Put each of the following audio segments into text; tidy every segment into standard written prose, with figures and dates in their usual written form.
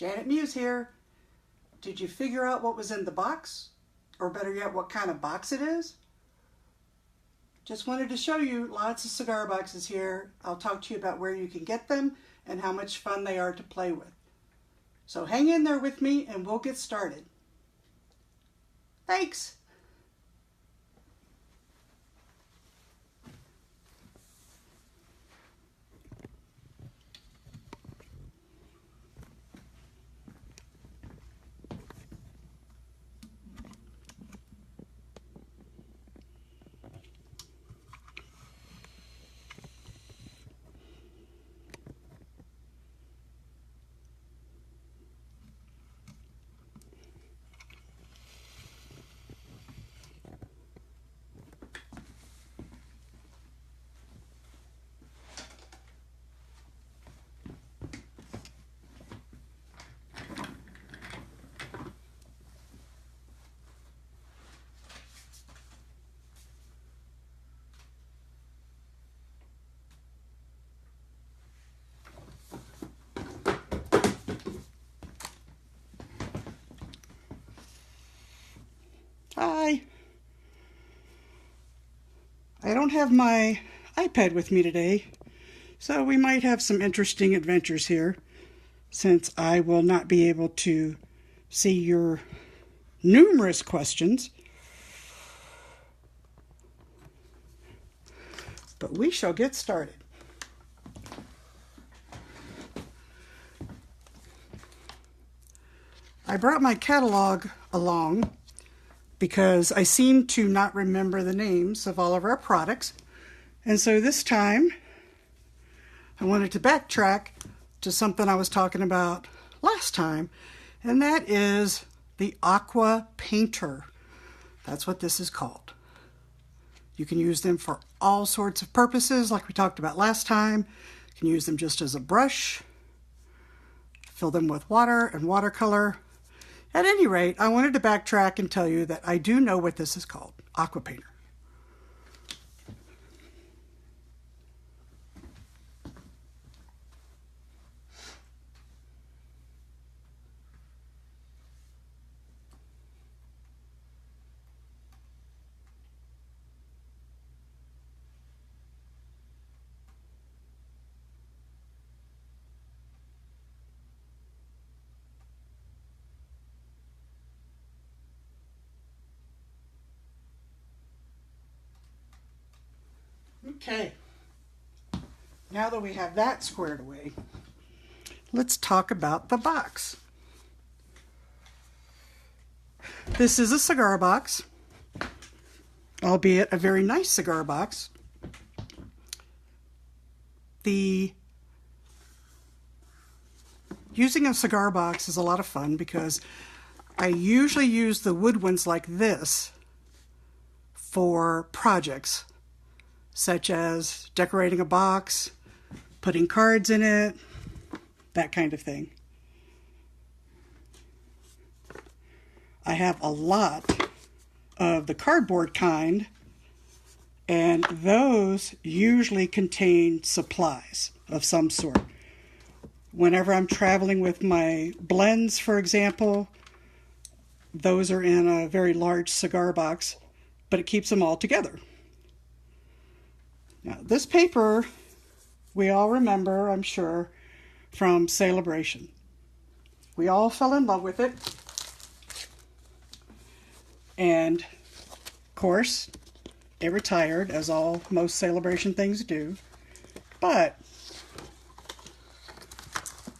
Janet Muse here. Did you figure out what was in the box? Or better yet, what kind of box it is? Just wanted to show you lots of cigar boxes here. I'll talk to you about where you can get them and how much fun they are to play with. So hang in there with me and we'll get started. Thanks. Hi. I don't have my iPad with me today, so we might have some interesting adventures here since I will not be able to see your numerous questions. But we shall get started. I brought my catalog along because I seem to not remember the names of all of our products. And so this time, I wanted to backtrack to something I was talking about last time, and that is the Aqua Painter. That's what this is called. You can use them for all sorts of purposes, like we talked about last time. You can use them just as a brush, fill them with water and watercolor. At any rate, I wanted to backtrack and tell you that I do know what this is called, Aqua Painter. Okay, now that we have that squared away, let's talk about the box. This is a cigar box, albeit a very nice cigar box. Using a cigar box is a lot of fun because I usually use the wood ones like this for projects, such as decorating a box, putting cards in it, that kind of thing. I have a lot of the cardboard kind, and those usually contain supplies of some sort. Whenever I'm traveling with my blends, for example, those are in a very large cigar box, but it keeps them all together. Now, this paper, we all remember, I'm sure, from Celebration. We all fell in love with it. And, of course, it retired, as most Celebration things do. But,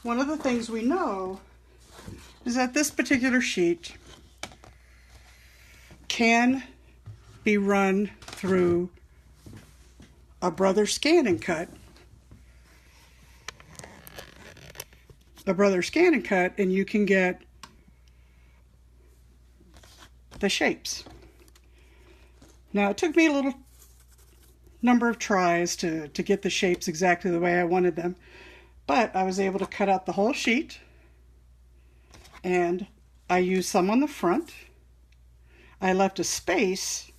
one of the things we know is that this particular sheet can be run through a Brother Scan and Cut. And you can get the shapes. Now, it took me a little number of tries to get the shapes exactly the way I wanted them, but I was able to cut out the whole sheet, and I used some on the front. I left a space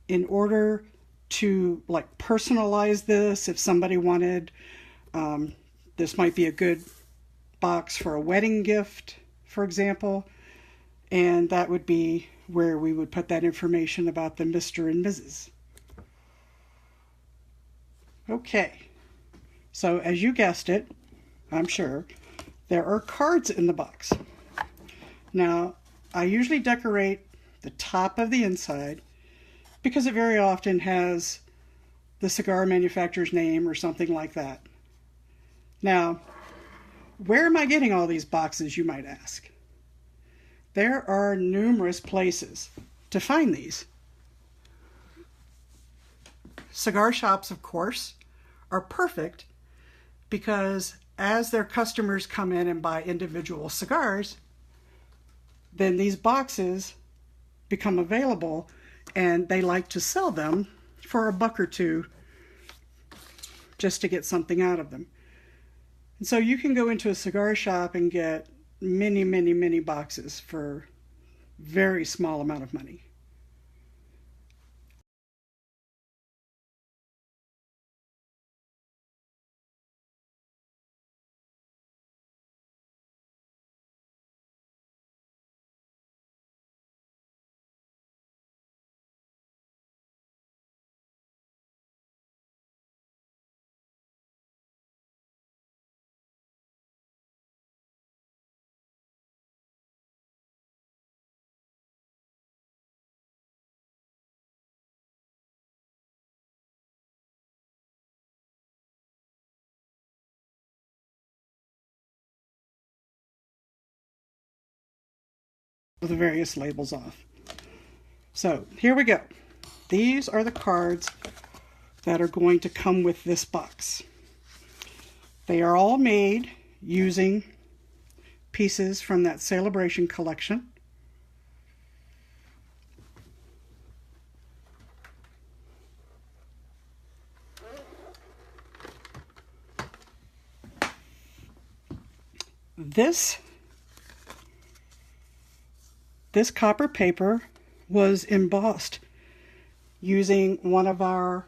in order to personalize this if somebody wanted. This might be a good box for a wedding gift, for example, and that would be where we would put that information about the Mr. and Mrs. Okay, so as you guessed it, I'm sure, there are cards in the box. Now, I usually decorate the top of the inside because it very often has the cigar manufacturer's name or something like that. Now, where am I getting all these boxes, you might ask? There are numerous places to find these. Cigar shops, of course, are perfect because as their customers come in and buy individual cigars, then these boxes become available and they like to sell them for $1 or $2 just to get something out of them. And so you can go into a cigar shop and get many, many, many boxes for a very small amount of money. With the various labels off. So here we go. These are the cards that are going to come with this box. They are all made using pieces from that Celebration collection. This copper paper was embossed using one of our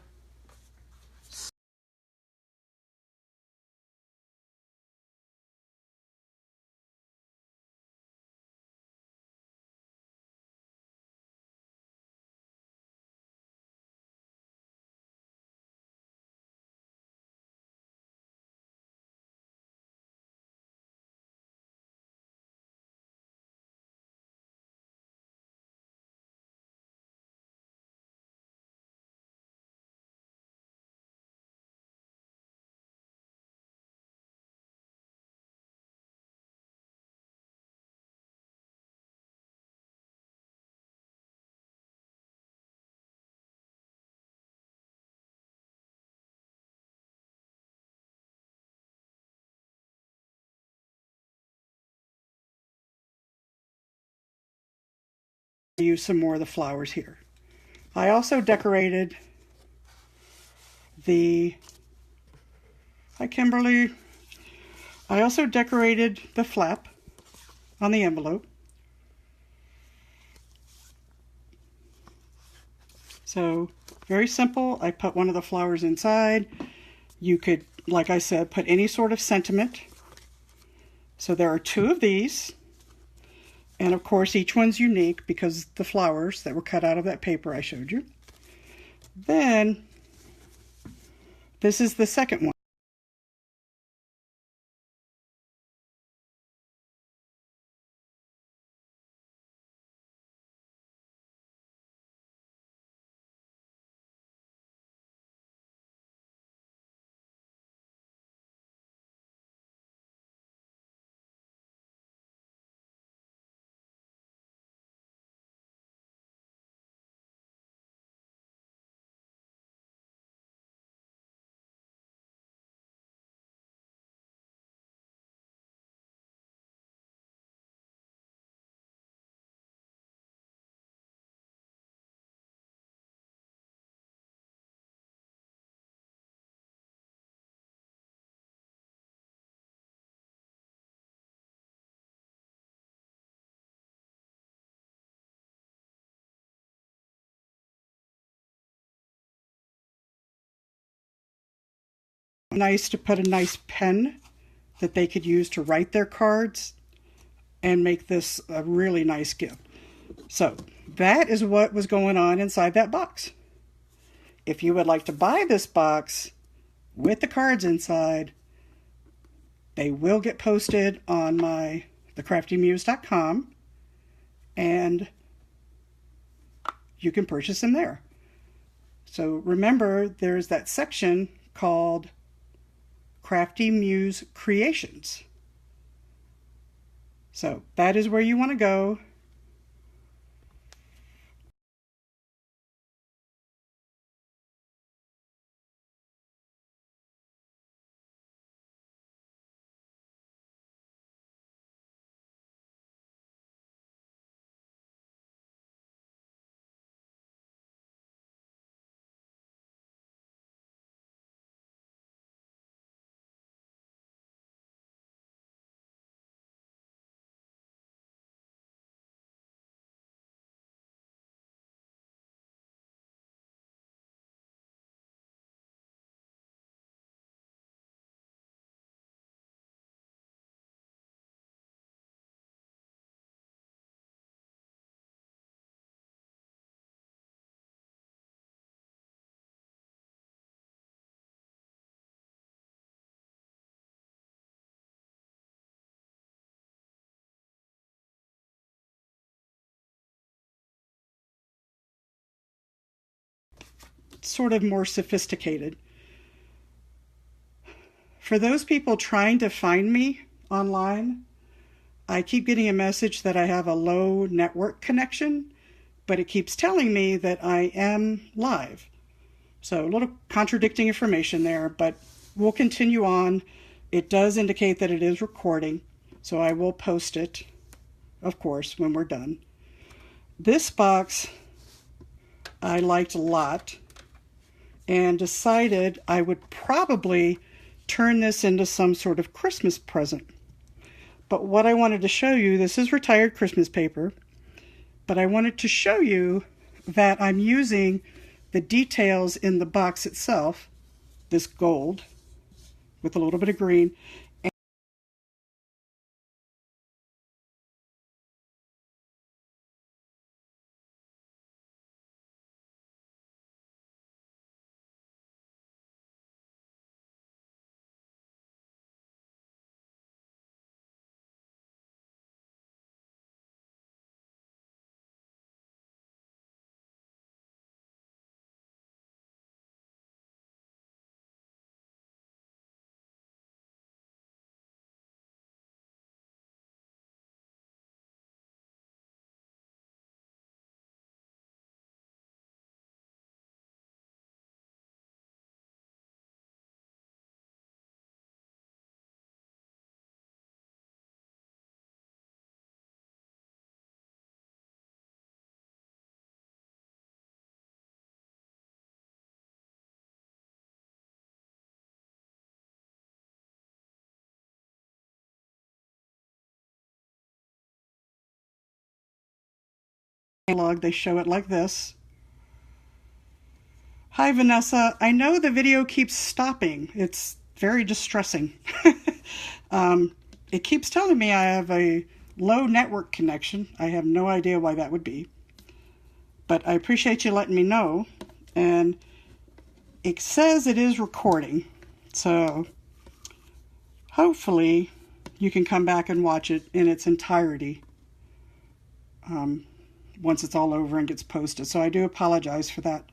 use some more of the flowers here. I also decorated hi Kimberly. I also decorated the flap on the envelope. So very simple. I put one of the flowers inside. You could, like I said, put any sort of sentiment. So there are 2 of these. And of course, each one's unique because the flowers that were cut out of that paper I showed you. Then, this is the second one. Nice to put a nice pen that they could use to write their cards and make this a really nice gift. So that is what was going on inside that box. If you would like to buy this box with the cards inside, they will get posted on my thecraftymuse.com, and you can purchase them there. So remember, there's that section called Crafty Muse Creations. So that is where you want to go. Sort of more sophisticated. For those people trying to find me online, I keep getting a message that I have a low network connection, but it keeps telling me that I am live. So a little contradicting information there, but we'll continue on. It does indicate that it is recording, so I will post it, of course, when we're done. This box I liked a lot and decided I would probably turn this into some sort of Christmas present. But what I wanted to show you, this is retired Christmas paper, but I wanted to show you that I'm using the details in the box itself, this gold with a little bit of green, analog. They show it like this. Hi, Vanessa. I know the video keeps stopping. It's very distressing. It keeps telling me I have a low network connection. I have no idea why that would be. But I appreciate you letting me know. And it says it is recording. So hopefully you can come back and watch it in its entirety once it's all over and gets posted. So I do apologize for that.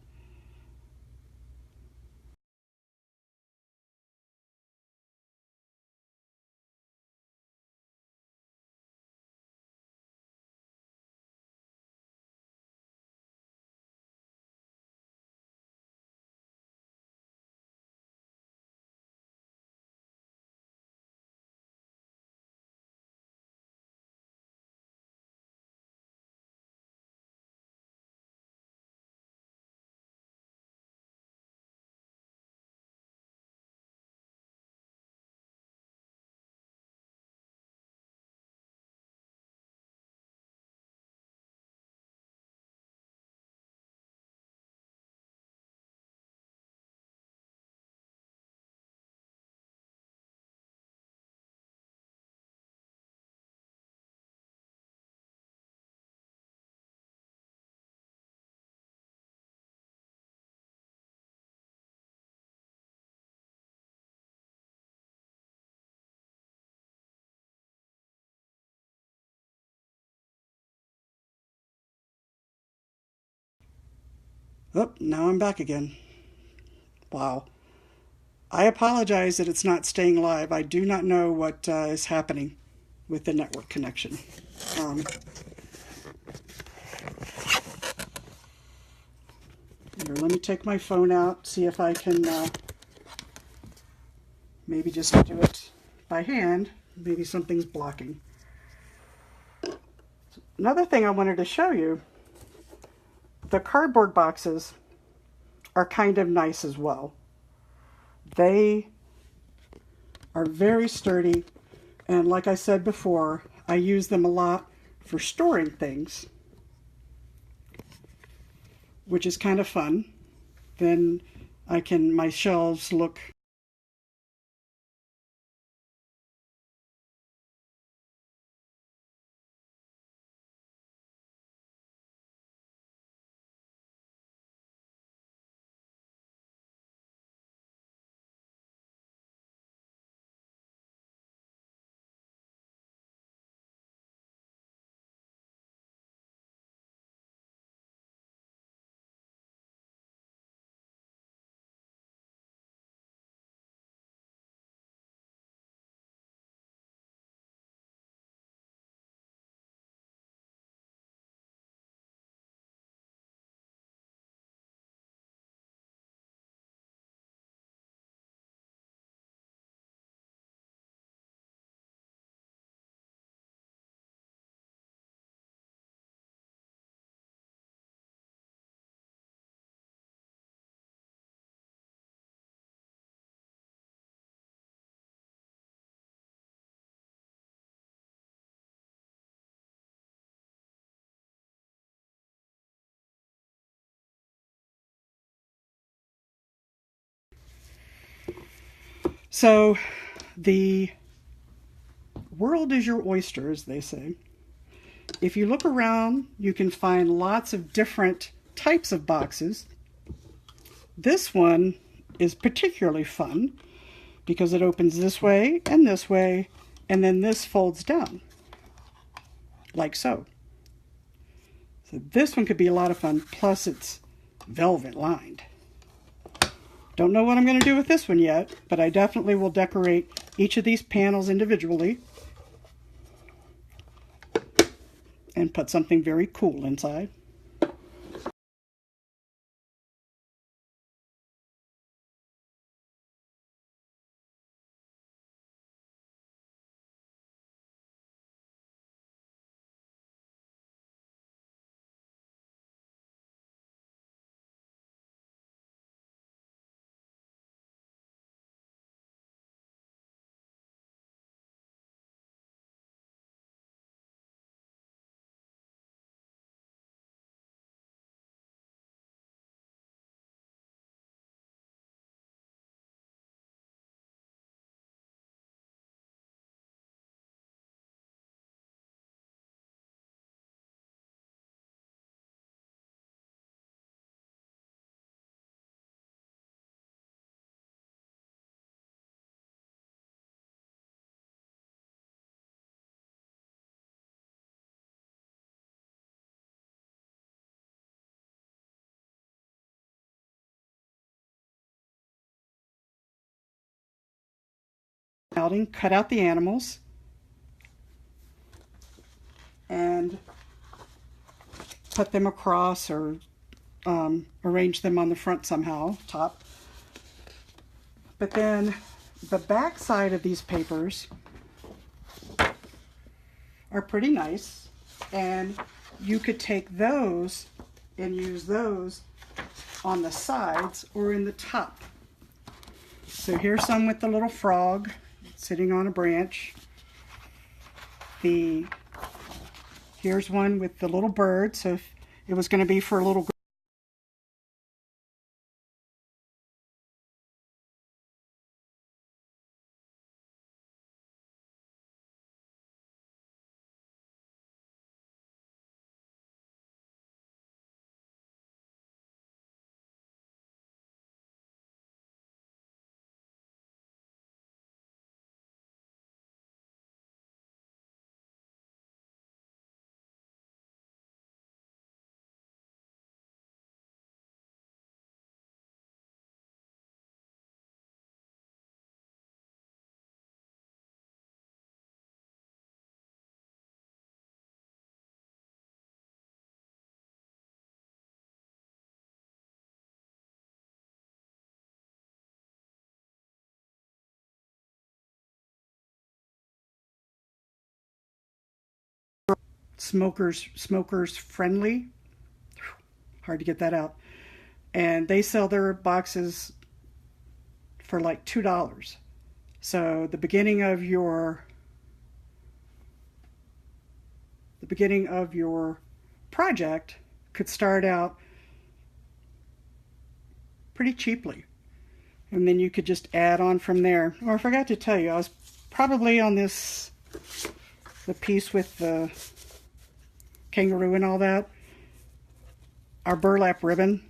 Oh, now I'm back again. Wow. I apologize that it's not staying live. I do not know what is happening with the network connection. Um, Here, let me take my phone out, see if I can maybe just do it by hand. Maybe something's blocking. Another thing I wanted to show you, the cardboard boxes are kind of nice as well. They are very sturdy, and like I said before, I use them a lot for storing things, which is kind of fun. Then my shelves look so the world is your oyster, as they say. If you look around, you can find lots of different types of boxes. This one is particularly fun because it opens this way, and then this folds down, like so. So this one could be a lot of fun, plus it's velvet lined. Don't know what I'm going to do with this one yet, but I definitely will decorate each of these panels individually and put something very cool inside. Outing, cut out the animals, and put them across or arrange them on the front somehow, top. But then the back side of these papers are pretty nice, and you could take those and use those on the sides or in the top. So here's some with the little frog sitting on a branch. Here's one with the little bird, so if it was going to be for a little smokers friendly. Hard to get that out. And they sell their boxes for like $2. So the beginning of your project could start out pretty cheaply. And then you could just add on from there. Oh, I forgot to tell you, I was probably on the piece with the kangaroo and all that. Our burlap ribbon,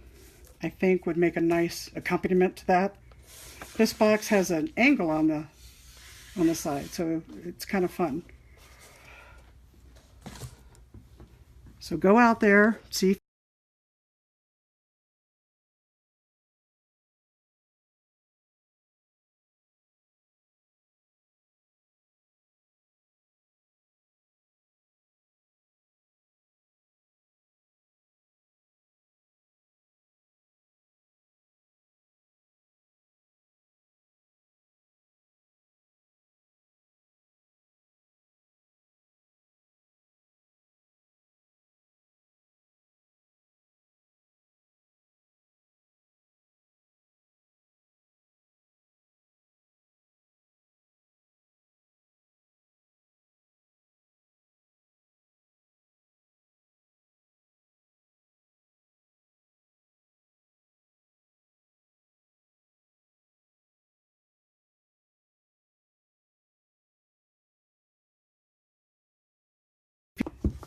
I think, would make a nice accompaniment to that. This box has an angle on the side, so it's kind of fun. So go out there, see.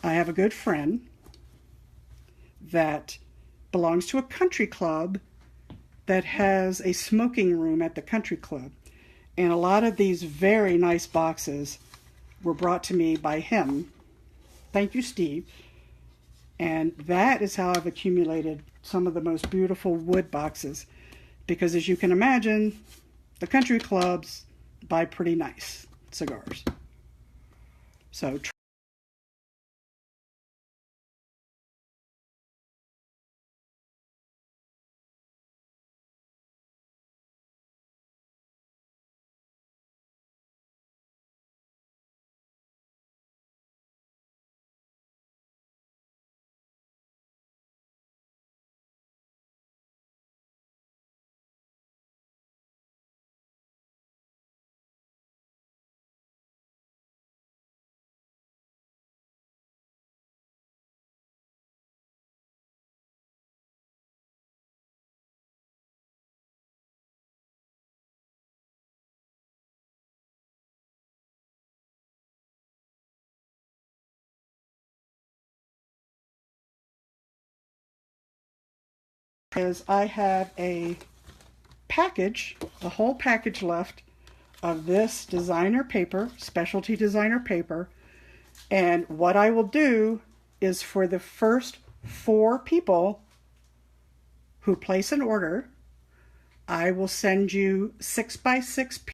I have a good friend that belongs to a country club that has a smoking room at the country club. And a lot of these very nice boxes were brought to me by him. Thank you, Steve. And that is how I've accumulated some of the most beautiful wood boxes. Because as you can imagine, the country clubs buy pretty nice cigars. So is I have a whole package left of this designer paper, specialty designer paper. And what I will do is for the first 4 people who place an order, I will send you 6x6